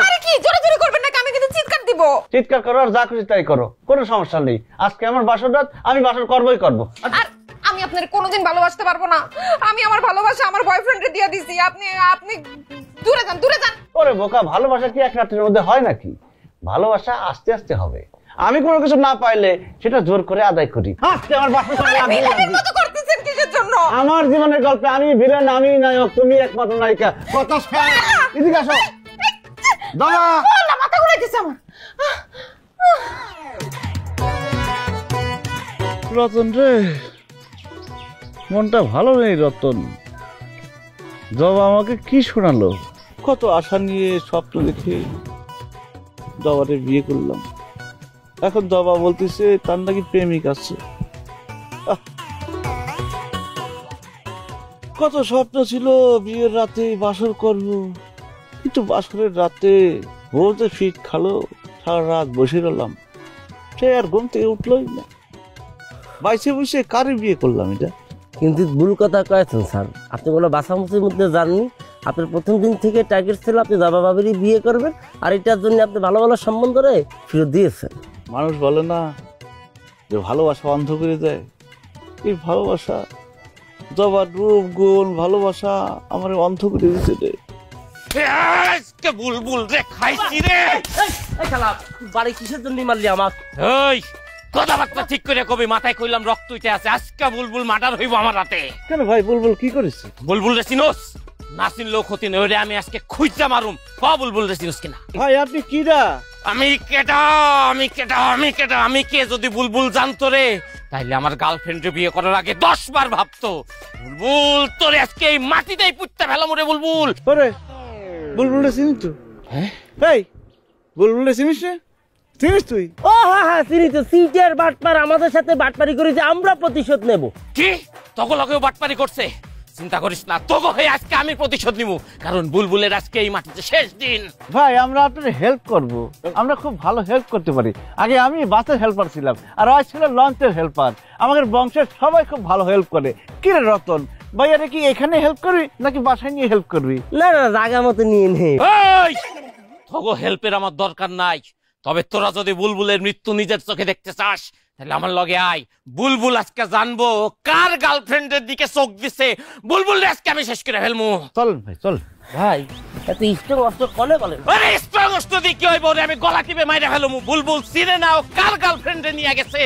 D: আরে কি জোরে জোরে করবেন নাকি? আমি কিন্তু চিৎকার দিব।
E: চিৎকার করো আর যা খুশি তাই করো, কোনো সমস্যা নেই। আজকে আমার বাসর রাত, আমি বাসর করবোই করবো।
D: আর আমি আপনার কোনোদিন ভালোবাসতে পারবো না। আমি আমার ভালোবাসা আমার বয়ফ্রেন্ডে দিয়ে দিছি। আপনি দূরে যান, দূরে যান।
E: ওরে বোকা, ভালোবাসা কি এক রাতের মধ্যে হয় নাকি? ভালোবাসা আস্তে আস্তে হবে। আমি কোনো কিছু না পাইলে সেটা জোর করে আদায় করি। আজকে আমার বাসর
D: করতেছেন কিসের জন্য?
E: আমার জীবনের গল্পে আমি ভিলেন, আমি নায়ক, তুমি একমাত্র নায়িকা। কথা শোন, এদিকে আসো। দাদা
D: মাথা ঘুরাইতেছে আমার।
E: রতন রে, মনটা ভালো নেই রতন। জবা আমাকে কি শোনালো, কত আশা নিয়ে স্বপ্ন দেখে জবারে বিয়ে করলাম। এখন জবা বলতেছে তার নাকি প্রেমিক আছে। কত স্বপ্ন ছিল বিয়ের রাতে বাসর করব, কিন্তু বাসরের রাতে বলতে ফিট খালো, সারা রাত বসে রলাম, সে আর ঘুম থেকে উঠলোই না। বাইসে বসে কারে বিয়ে করলাম এটা?
C: কিন্তু ভুল কথা কয়েছেন স্যার, আপনি কোনো বাসামুচির মধ্যে যাননি। আপনার প্রথম দিন থেকে টার্গেট ছিল আপনি দাদা বাবিরই বিয়ে করবেন, আর এটার জন্য আপনি ভালো ভালো সম্বন্ধ করে ফিরত দিয়েছেন।
E: মানুষ বলে না যে ভালোবাসা অন্ধ করে দেয়, এই ভালোবাসা জবার রূপ গুণ ভালোবাসা আমার অন্ধ করে দিতে দেয়।
K: বুলবুল রে খাইছি রে।
C: বাড়ি কিসের জন্য মারলি আমার?
K: কথাবার্তা ঠিক করে কবি, মাথায় কইলাম রক্ত উঠে আছে, আজকে বুলবুল মার্ডার হইব আমার হাতে।
E: কেন ভাই, বুলবুল কি করেছে?
K: বুলবুল রে চিনোস? না চিনলেও ক্ষতি নেই, ওরে আমি আজকে খুঁজা মারুম। ক বুলবুল রে চিনোস কিনা?
E: ভাই আপনি কি দা?
K: আমি কে যদি বুলবুল জানতো রে, তাইলে আমার গার্লফ্রেন্ড বিয়ে করার আগে 10 বার ভাবতো। বুলবুল তোরে আজকে এই মাটিতেই পুঁততে ফেলাম রে বুলবুল।
E: ওরে বুলবুল রে চিনিস তো? হ্যাঁ এই বুলবুল রে চিনিস রে? চিনিস তুই?
C: ও হ্যাঁ চিনি তো, সিটের বাটপার আমাদের সাথে বাটপারি করেছে, আমরা প্রতিশোধ নেব।
K: কি তোকে লগেও বাটপারি করছে? চিন্তা করিস না, তোকে হয়ে আজকে আমি প্রতিশোধ নিব, কারণ বুলবুলের আজকে এই মাটিতে শেষ দিন।
E: ভাই আমরা আপনার হেল্প করব, আমরা খুব ভালো হেল্প করতে পারি। আগে আমি বাসের হেল্পার ছিলাম, আর আজ ছিল লঞ্চের হেল্পার। আমাদের বংশের সবাই খুব ভালো হেল্প করে। কি রে রতন, ভাইয়ারে কি এখানে হেল্প করবি নাকি বাসায় নিয়ে হেল্প করবি?
C: না না, জায়গা মতো নিয়ে নেই।
K: তোকে হেল্পের আমার দরকার নাই, তবে তোরা যদি বুলবুলের মৃত্যু নিজের চোখে দেখতে চাস তাহলে আমার লগে আয়। বুলবুল আজকে জানবো কার গার্লফ্রেন্ডের দিকে চোখ দিছে। বুলবুল আজকে আমি শেষ করে ফেলবো।
E: চলেন ভাই, চল
C: ভাই। এত স্ট্রং অস্ত্র কলে বলেন?
K: আরে স্ট্রং অস্ত্র দিয়ে কি হইব রে? আমি গলা টিপে মাইরা ফেলবো। বুলবুল চিনে না ও কার গার্লফ্রেন্ডে নিয়ে গেছে।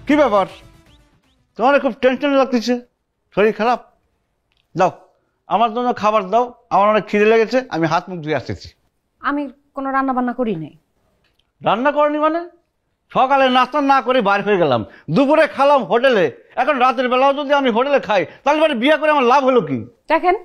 E: কি ব্যাপার, তোমার খুব টেনশন লাগতেছে? শরীর খারাপ? দাও আমার জন্য খাবার দাও, আমার অনেক খিদে লেগেছে, আমি হাত মুখ ধুয়ে আসতেছি।
D: আমি কোনো রান্না বান্না করি নাই।
E: রান্না করনি মানে? সকালে নাস্তা না করে বাইরে হয়ে গেলাম, দুপুরে খেলাম হোটেলে, এখন রাতের বেলাও যদি আমি হোটেলে খাই তাহলে মানে বিয়ে করে আমার লাভ হলো কি?
D: দেখেন,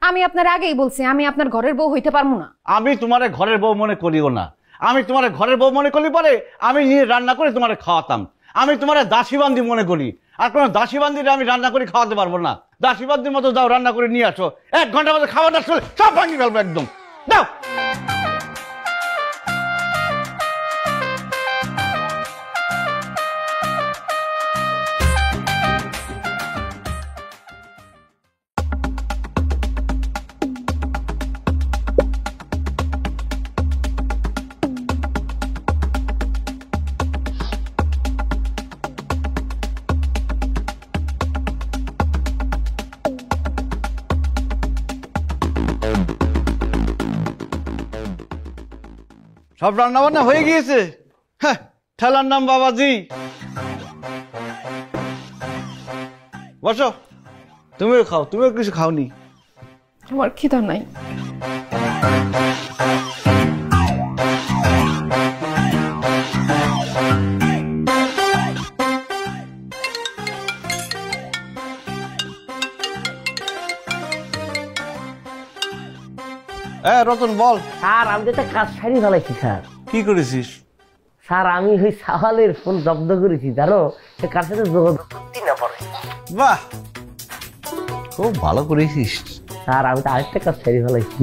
D: আমি আপনার আগেই বলছি আমি আপনার ঘরের বউ হইতে পারবো না।
E: আমি তোমার ঘরের বউ মনে করিও না। আমি তোমার ঘরের বউ মনে করি পরে আমি নিয়ে রান্না করে তোমার খাওয়াতাম। আমি তোমার দাসীবান্দি মনে করি, আর কোনো দাসীবান্দিরে আমি রান্না করে খাওয়াতে পারবো না। দাসীবান্দির মতো যাও রান্না করে নিয়ে আসো, 1 ঘন্টার মধ্যে খাওয়াটা চলে সব ভাঙিয়ে ফেলবো একদম। দাও। সব রান্না বান্না হয়ে গিয়েছে। হ্যাঁ, ঠেলার নাম বাবাজি। বসো, তুমিও খাও। তুমিও কিছু খাওনি?
D: আমার খিদা নাই।
E: রতন বল।
C: স্যার আমি তো একটা কাজ সারি ফেলাইছি স্যার।
E: কি করেছিস?
C: স্যার আমি ওই সাওয়ালের ফোন জব্দ করেছি, জানো সে কার সাথে যোগাযোগ করতে না পারে।
E: বাহ, খুব ভালো করেছিস
C: স্যার। আমি তো আরেকটা কাজ সারি ফেলাইছি,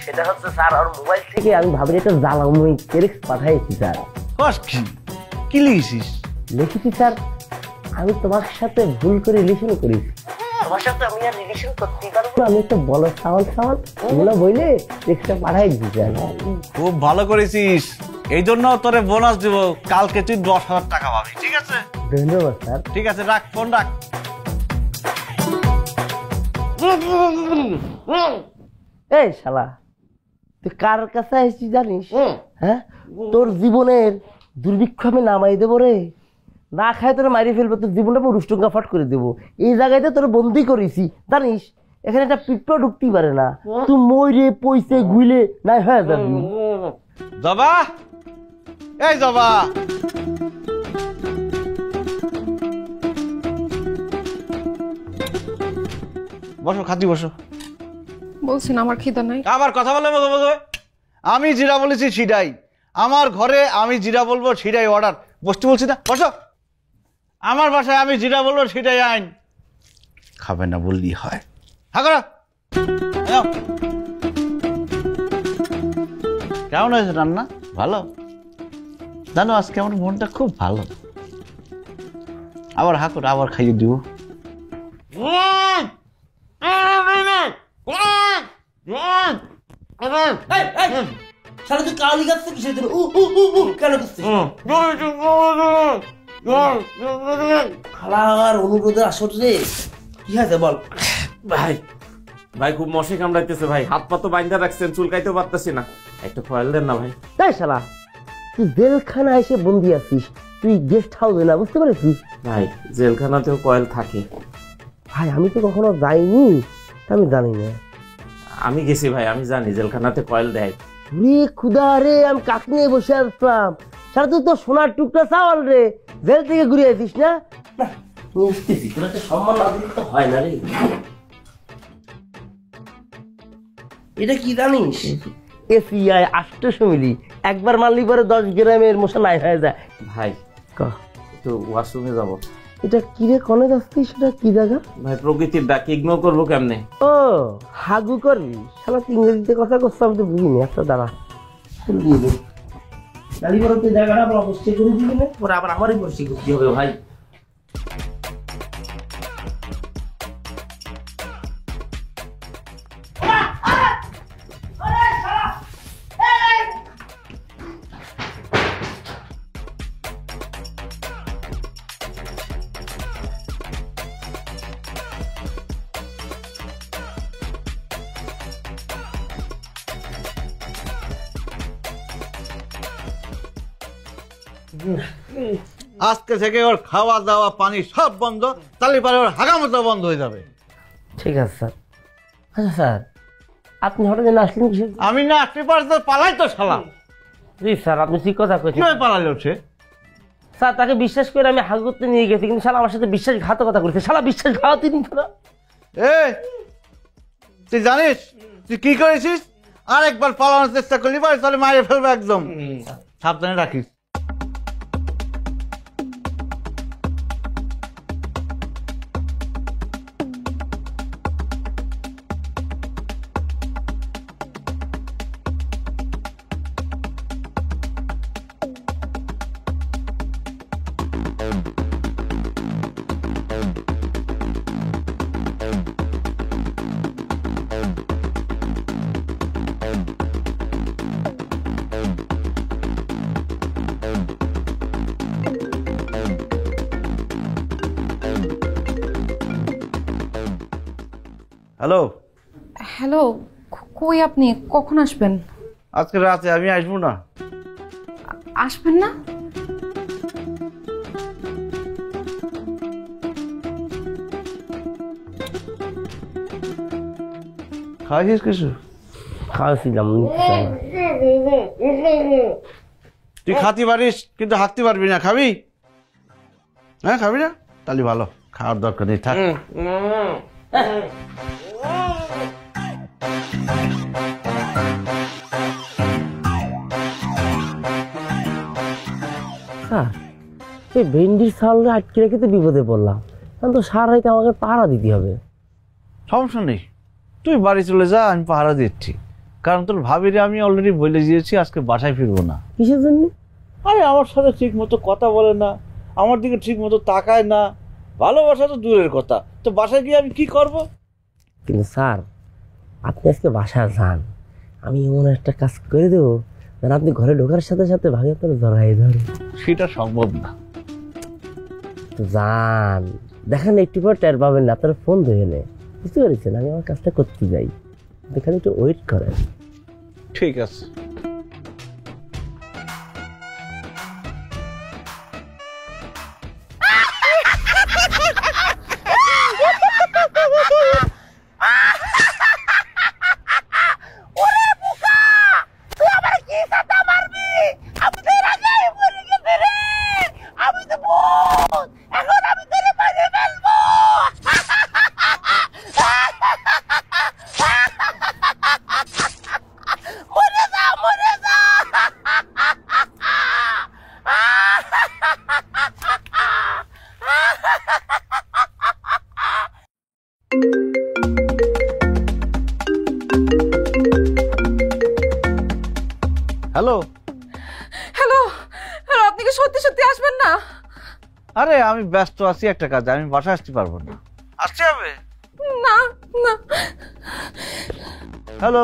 C: সেটা হচ্ছে স্যার ওর মোবাইল থেকে আমি ভাবি একটা জ্বালাময়ী টেক্সট পাঠাইছি স্যার।
E: কি লিখেছিস?
C: লিখেছি স্যার, আমি তোমার সাথে ভুল করে রিলেশন করেছি, তোমার সাথে আমি আর রিলেশন করতে পারবো না, আমি একটা বলো সাওয়াল এগুলো বইলে টেক্সটটা পাঠাই দিচ্ছি স্যার।
E: খুব ভালো করেছিস, এই জন্য তোরে বোনাস দিব, কালকে তুই 10,000 টাকা পাবি। ঠিক আছে?
C: ধন্যবাদ স্যার।
E: ঠিক আছে, রাখ ফোন রাখ।
C: এই শালা, তুই কার কাছে আসছিস জানিস? হ্যাঁ, তোর জীবনের দুর্ভিক্ষ আমি নামাই দেবো রে, না খায় তোর মারি ফেলবো, তোর জীবনটা পুরো রুষ্টঙ্গা ফাট করে দেবো। এই জায়গাতে তোর বন্দি করেছি জানিস, এখানে একটা পিঁপড়া ঢুকতেই পারে না, তুই মরে পয়সে গুইলে নাই হয়ে যাবি।
E: জবা, এই জবা, বসো, খাতি বসো।
D: বলছেন আমার খিদা নাই।
E: আবার কথা বলে আমি যেটা বলেছি সেটাই, আমার ঘরে আমি যেটা বলবো সেটাই অর্ডার। বসতে বলছি না, বসো। আমার বাসায় আমি যেটা বলবো সেটাই আইন। খাবে না বললেই হয়। কেমন হয়েছে রান্না? ভালো? জানো আজকে আমার মনটা খুব ভালো। আবার হাকুর, আবার খাইয়ে দিব।
C: অনুরোধের আসর রে, কি হয়েছে বল?
K: ভাই ভাই খুব মশে কামড়াইতেছে ভাই, হাত পা তো বাইন্ধা রাখছেন, চুলকাইতেও পারতেছি না, একটু কয়েল দেন না ভাই।
C: তাই শালা, তুই জেলখানা এসে বন্দি আছিস, তুই গেস্ট হাউসে না, বুঝতে পেরেছিস?
K: ভাই জেলখানাতেও কয়েল থাকে
C: ভাই, আমি তো কখনো যাইনি, আমি জানি না।
K: আমি গেছি ভাই, আমি জানি জেলখানাতে কয়েল দেয়।
C: রে খুদা রে, আমি কাক নিয়ে বসে আসলাম, সারা তুই তো সোনার টুকরা চাওয়াল রে, জেল থেকে ঘুরে আসিস না? সম্মান না দিলে তো হয় না রে। এটা কি জানিস? এসিআই 800 মিলি, একবার মারলি পরে 10 গ্রামের মশা নাই হয়ে যায়।
K: ভাই তো ওয়াশরুমে যাব।
C: এটা কি রে, কনে যাচ্ছিস? সেটা কি জায়গা?
K: ভাই প্রকৃতির ডাক ইগনোর করবো কেমনে?
C: ও হাগু করবি? শালা ইংরেজিতে কথা করছে, আমি তো বুঝিনি। আচ্ছা দাঁড়া, জায়গাটা আবার অবশ্যই করে দিবি না, পরে আবার আমারই পরিষ্কার করতে হবে ভাই।
E: আজকে থেকে ওর খাওয়া দাওয়া পানি সব বন্ধ, তাহলে পরে ওর হাগামতো বন্ধ হয়ে যাবে।
C: ঠিক আছে স্যার। আচ্ছা স্যার, আপনি হঠাৎ যেন আসলেন কিসের?
E: আমি না আসতে পারছি তো পালাই তো শালা।
C: জি স্যার, আপনি ঠিক কথা কইছেন।
E: কিভাবে পালালো সে?
C: স্যার তাকে বিশ্বাস করে আমি হাগ করতে নিয়ে গেছি, কিন্তু শালা আমার সাথে বিশ্বাসঘাতকতা করেছে। শালা বিশ্বাসঘাতই নিত না।
E: তুই জানিস তুই কি করেছিস? আরেকবার পালানোর চেষ্টা করলি পারে তাহলে মারিয়ে ফেলবে একদম, সাবধানে রাখিস। হ্যালো
D: হ্যালো, কই আপনি? কখন আসবেন?
E: আজকে রাতে। আমি আসবো না।
D: আসবেন না?
E: খাওয়াইছিস কিছু?
C: খাওয়াছিলাম।
E: তুই খাতে পারিস কিন্তু হাঁটতে পারবি না। খাবি? হ্যাঁ খাবি না? তাহলে ভালো, খাওয়ার দরকার নেই, থাক।
C: স্যার, এই ভেন্ডির চাউলে আটকে রেখে তো বিপদে পড়লাম। কারণ তো সার হয়তো আমাকে পাহারা দিতে হবে।
E: সমস্যা নেই, তুই বাড়ি চলে যা, আমি পাহারা দিচ্ছি। কারণ তোর ভাবিরে আমি অলরেডি বলে দিয়েছি আজকে বাসায় ফিরবো না।
C: কিসের জন্য?
E: আরে আমার সাথে ঠিক মতো কথা বলে না, আমার দিকে ঠিক মতো তাকায় না। ভালোবাসা তো দূরের কথা, তো বাসায় গিয়ে আমি কি করব?
C: কিন্তু স্যার, আপনি আজকে বাসায় যান, আমি এমন একটা কাজ করে দেবো যেন আপনি ঘরে ঢোকার সাথে সাথে ভাবি আপনার জড়াই ধরে।
E: সেটা সম্ভব না।
C: তো যান, দেখেন একটু পর টের পাবেন না, আপনার ফোন ধরে নে। বুঝতে পেরেছেন? আমি আমার কাজটা করতে যাই, এখানে একটু ওয়েট করেন।
E: ঠিক আছে। হ্যালো
D: হ্যালো হ্যালো, আপনি কি সত্যি সত্যি আসবেন না?
E: আরে আমি ব্যস্ত আছি একটা কাজে, আমি বাসায় আসতে পারবো না। আসতে হবে
D: না না।
E: হ্যালো,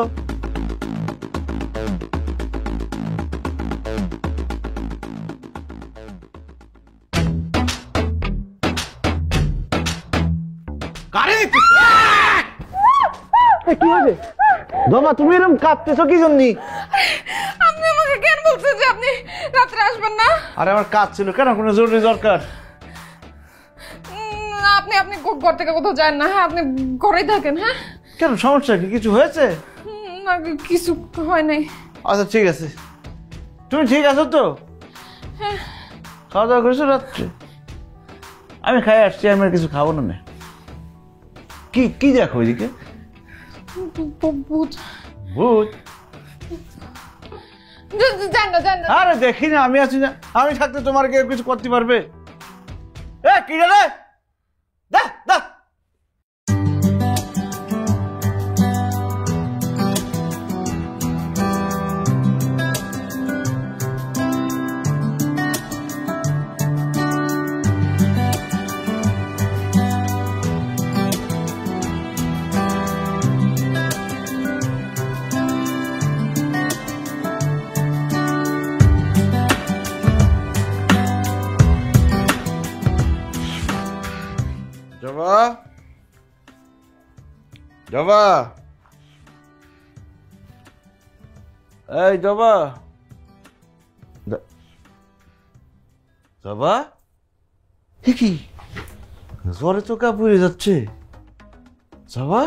E: কি হয়েছে? দমা তুমি এরকম কাঁদতেছো কি জন্য?
D: আপনি আমাকে কেন বলছেন যে আপনি রাত্রে আসবেন না?
E: আরে আমার কাজ ছিল, কেন কোনো জরুরি দরকার?
D: আপনি আপনি ঘর থেকে কোথাও যান না, হ্যাঁ? আপনি ঘরেই থাকেন। হ্যাঁ,
E: কেন সমস্যা কি? কিছু হয়েছে?
D: না, কিছু হয় নাই।
E: আচ্ছা ঠিক আছে। তুমি ঠিক আছো তো? খাওয়া দাওয়া করেছো রাত্রে? আমি খাই আসছি, আমি আর কিছু খাবো না। কি কি দেখো ওইদিকে?
D: ভূত।
E: ভূত?
D: যান না, যান না।
E: আরে দেখি না, আমি আছি না। আমি থাকতে তোমার কেউ কিছু করতে পারবে? এ কি রে? দা দা জবা, জবা, এই জবা, জবা। কি জ্বরে তো কাঁপুড়ে যাচ্ছে জবা।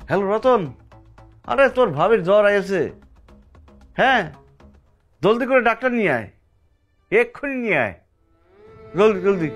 E: হ্যালো রতন, আরে তোর ভাবির জ্বর আইছে। হ্যাঁ জলদি করে ডাক্তার নিয়ে আয়, এক্ষুনি নিয়ে আয়, জলদি জলদি।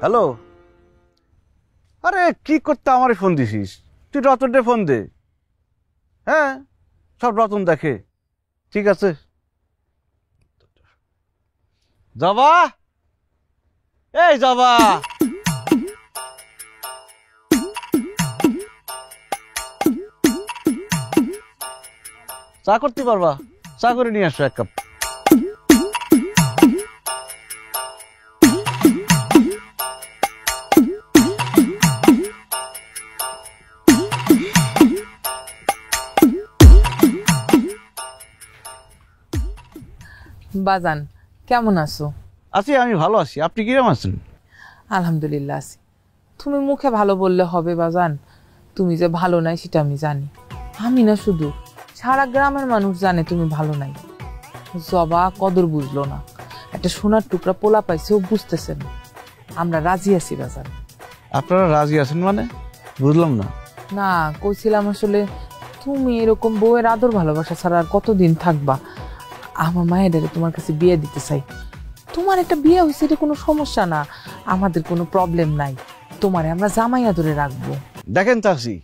E: হ্যালো, আরে কি করতে আমারে ফোন দিছিস? তুই রতনকে ফোন দে। হ্যাঁ সব রতন দেখে, ঠিক আছে। জবা, এই জবা, চা করতে পারবা? চা করে নিয়ে আসো এক কাপ।
H: বাজান কেমন আছো?
E: আছি, আমি ভালো আছি। আপনি কিরকম আছেন?
H: আলহামদুলিল্লাহ আছি। তুমি মুখে ভালো বললে হবে বাজান, তুমি যে ভালো নাই সেটা আমি জানি। আমি না শুধু, সারা গ্রামের মানুষ জানে তুমি ভালো নাই। জবা কদর বুঝলো না, একটা সোনার টুকরা পোলা পাইছে, ও বুঝতেছে না। আমরা রাজি আছি বাজান।
E: আপনারা রাজি আছেন মানে? বুঝলাম না।
H: না কইছিলাম আসলে তুমি এরকম বউয়ের আদর ভালোবাসা ছাড়া আর কতদিন থাকবা। আমার মায়ের তোমার কাছে বিয়ে দিতে চাই। তোমার একটা বিয়ে হয়েছে, এটা কোনো সমস্যা না, আমাদের কোনো প্রবলেম নাই। তোমারে আমরা জামাই আদরে রাখবো।
E: দেখেন চাচি,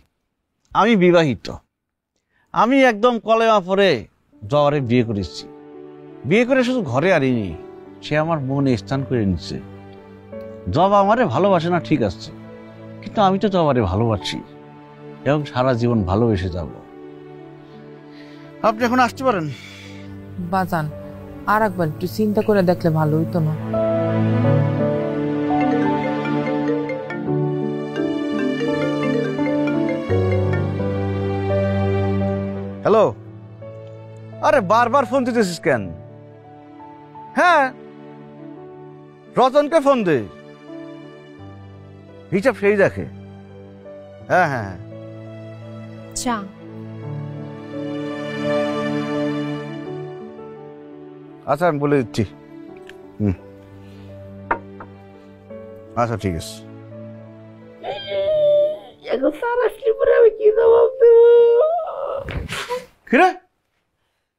E: আমি বিবাহিত, আমি একদম কলেমা পরে জবারে বিয়ে করেছি। বিয়ে করে শুধু ঘরে আনিনি, সে আমার মনে স্থান করে নিচ্ছে। জবা আমারে ভালোবাসে না ঠিক আছে, কিন্তু আমি তো জবারে ভালোবাসি এবং সারা জীবন ভালোবেসে যাব। আপনি এখন আসতে পারেন।
H: বাজান আর একবার একটু চিন্তা করে দেখলে ভালো হইতো না?
E: হ্যালো, আরে বারবার ফোন দিতেছিস কেন? হ্যাঁ রতনকে ফোন দে, হিসাব সেই দেখে। হ্যাঁ হ্যাঁ
D: আচ্ছা
E: আচ্ছা, আমি বলে দিচ্ছি। আচ্ছা ঠিক আছে। কিরে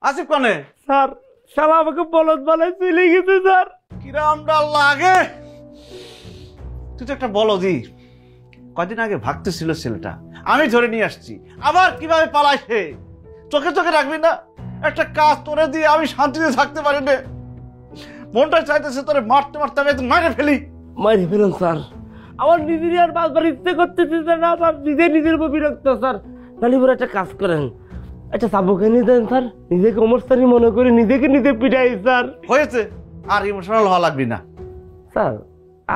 E: আসিফ কানে?
C: স্যার শালা আমাকে বলদ বানায় চলে গেছে স্যার।
E: কিরামটা লাগে, তুই তো একটা বলদি। কদিন আগে ভাগতেছিল ছেলেটা, আমি ধরে নিয়ে আসছি। আবার কিভাবে পালায় সে, চোখে চোখে রাখবি না? একটা কাজ তোরে দিয়ে আমি শান্তিতে থাকতে পারি না। মনটা চাইতেছে তোরে মারতে মারতে আমি একদম মারে ফেলি।
C: মারি ফেলুন স্যার, আমার নিজেরই আর বারবার ইচ্ছে করতেছে না স্যার, নিজের উপর বিরক্ত স্যার। তালিপুর একটা কাজ করেন, একটা চাবুকে নিয়ে দেন স্যার, নিজেকে অমরস্থানি মনে করে নিজেকে নিজে পিটাই স্যার।
E: হয়েছে, আর ইমোশনাল হওয়া লাগবি না।
C: স্যার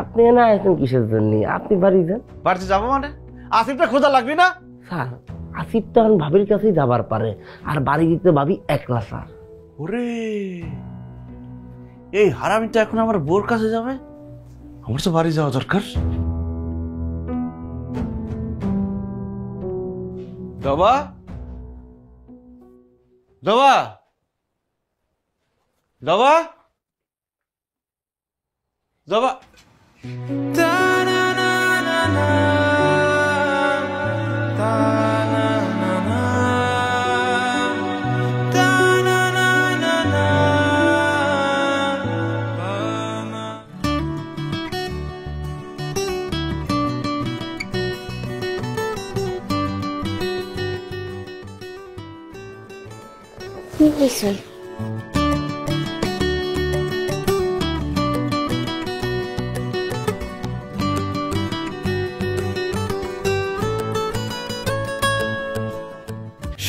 C: আপনি না এখন কিসের জন্য? আপনি বাড়ি যান।
E: বাড়িতে যাবো মানে? আসিফটা খোঁজা লাগবি না?
C: স্যার আসিফ তো এখন ভাবির কাছেই যাবার পারে, আর বাড়ি দিতে ভাবি একলা স্যার।
E: ওরে এই হারামিটা এখন আমার বোর কাছে যাবে, আমার তো বাড়ি যাওয়া দরকার। জবা, জবা, জবা, জবা।
B: কি হয়েছে?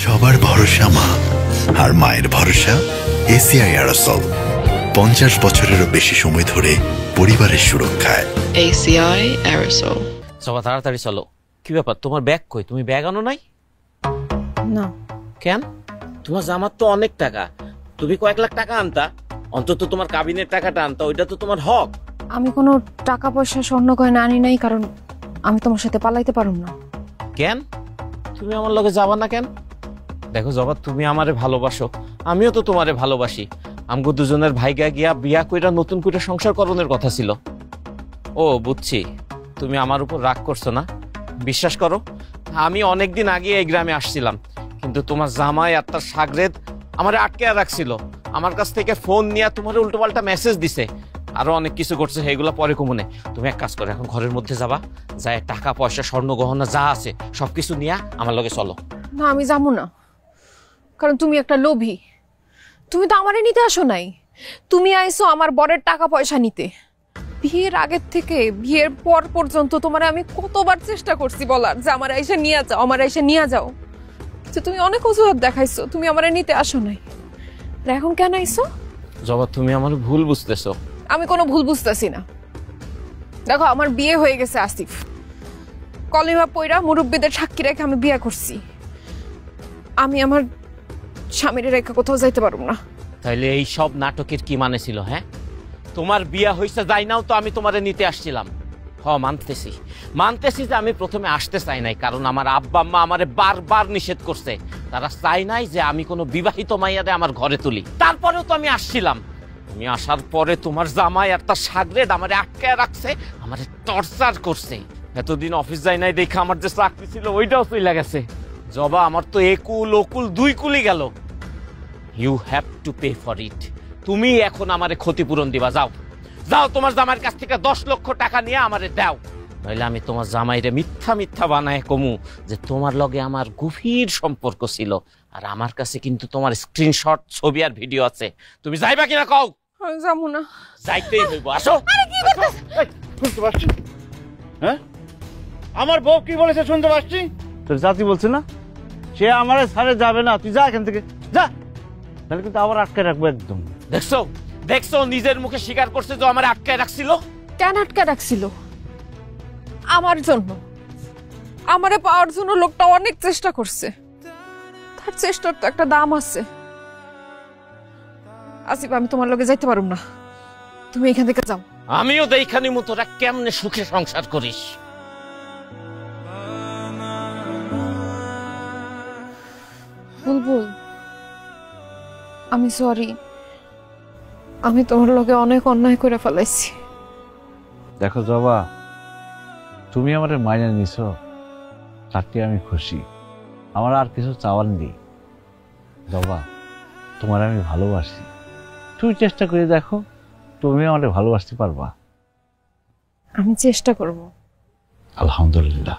A: সবার ভরসা মা, আর মায়ের ভরসা এসিআই অ্যারোসল। 50 বছরেরও বেশি সময় ধরে পরিবারের সুরক্ষায়।
B: ACI Aerosol.
K: সবা তাড়াতাড়ি চলো। কি ব্যাপার, তোমার ব্যাগ কই? তুমি ব্যাগ আনো নাই?
D: না।
K: কেন? তোমার জামার তো অনেক টাকা, তুমি কয়েক লাখ টাকা আনতা, অন্তত তোমার কাবিনের টাকাটা আনতা, ওইটা তো তোমার হক।
D: আমি কোনো টাকা পয়সা স্বর্ণ গয়না আনি নাই, কারণ আমি তোমার সাথে পালাইতে পারুম না।
K: কেন তুমি আমার লগে যাবা না কেন? দেখো জবা, তুমি আমারে ভালোবাসো, আমিও তো তোমারে ভালোবাসি। আমগো দুজনের ভাইগা গিয়া বিয়া কইরা নতুন করে সংসার করণের কথা ছিল। ও বুঝছি, তুমি আমার উপর রাগ করছো না। বিশ্বাস করো, আমি অনেকদিন আগে এই গ্রামে আসছিলাম, কিন্তু তোমার জামাই আর তার সাগরেদ আমারে আটকে রাখছিল। আমার কাছ থেকে ফোন নিয়ে তোমার উল্টোপাল্টা মেসেজ দিছে, আরো অনেক কিছু করছে, সেগুলো পরে কমুনে। তুমি এক কাজ করো, এখন ঘরের মধ্যে যাবা, যায় টাকা পয়সা স্বর্ণ গহনা যা আছে সবকিছু নিয়ে আমার লগে চলো।
D: না, আমি যাবো না, কারণ তুমি একটা লোভী। তুমি তো আমারে নিতে আসো নাই, তুমি আইছো আমার বরের টাকা পয়সা নিতে। বিয়ের আগের থেকে বিয়ের পর পর্যন্ত তোমারে আমি কতবার চেষ্টা করছি বলার যে আমার এসে নিয়ে যাও, আমার এসে নিয়ে যাও, যে তুমি অনেক অজুহাত দেখাইছো, তুমি আমারে নিতে আসো নাই। এখন কেন আইছো?
K: জবা, তুমি আমার ভুল বুঝতেছো।
D: আমি কোনো ভুল বুঝতেছি না। দেখো, আমার বিয়ে হয়ে গেছে আসিফ, কলিমা পয়রা মুরব্বীদের সাক্ষী রেখে আমি বিয়ে করছি। আমি আমার স্বামীর রেখা কোথাও যাইতে পারব না।
K: তাইলে এই সব নাটকের কি মানে ছিল? হ্যাঁ, তোমার বিয়া হইছে যাই নাও তো আমি তোমারে নিতে আসছিলাম। মানতেছি যে আমি প্রথমে আসতে চাই নাই, কারণ আমার আব্বা আম্মা আমারে বারবার নিষেধ করছে। তারা চাই নাই যে আমি কোনো বিবাহিত মাইয়ারে আমার ঘরে তুলি। তারপরেও তো আমি আসছিলাম। আমি আসার পরে তোমার জামাই আর তার সাগরেদ আমারে আটকায় রাখছে, আমারে টর্চার করছে। এতদিন অফিস যাই নাই দেখে আমার যে চাকরি ছিল ওইটাও চলে গেছে। জবা, আমার তো একুল ওকুল দুই কুলি গেল। You have to pay for it. তুমি এখন আমারে ক্ষতিপূরণ দিবা। যাও যাও, তোমার জামাইয়ের কাছ থেকে 10 লক্ষ টাকা নিয়ে আমারে দাও, নইলে আমি তোমার জামাইরে মিথ্যা মিথ্যা বানায় কমু যে তোমার লগে আমার গভীর সম্পর্ক ছিল। আর আমার কাছে কিন্তু তোমার স্ক্রিনশট, ছবি আর ভিডিও আছে। তুমি যাইবা কিনা কও?
D: আমি যাবো না।
K: যাইতেই হইব, আসো।
E: শুনতে পাচ্ছি? হ্যাঁ, আমার বউ কি বলেছে শুনতে পাচ্ছি? তোর জাতি বলছে না সে আমার ছাড়ে যাবে না, তুই যা এখান থেকে যা, তাহলে কিন্তু আবার আটকে রাখবো একদম।
K: দেখছো দেখছো, নিজের মুখে স্বীকার করছে যে আমার আটকায় রাখছিল।
D: কেন আটকে রাখছিল? আমার জন্য, আমারে পাওয়ার জন্য লোকটা অনেক চেষ্টা করছে। তার চেষ্টার তো একটা দাম আছে। আসিফ, আমি তোমার লগে যাইতে পারুম না, তুমি এখান থেকে যাও।
K: আমিও দেখানি মতো তোরা কেমনে সুখে সংসার করিস।
D: বুলবুল, আমি সরি, আমি তোমার লগে অনেক অন্যায় করে ফেলাইছি।
E: দেখো জবা, তুমি আমার মাইনে নিছ, তাতে আমি খুশি। আমার আর কিছু চাওয়ার নেই। জবা, তোমার আমি ভালোবাসি। তুমি চেষ্টা করে দেখো, তুমি আমাকে ভালোবাসতে পারবা।
D: আমি চেষ্টা করব।
E: আলহামদুলিল্লাহ।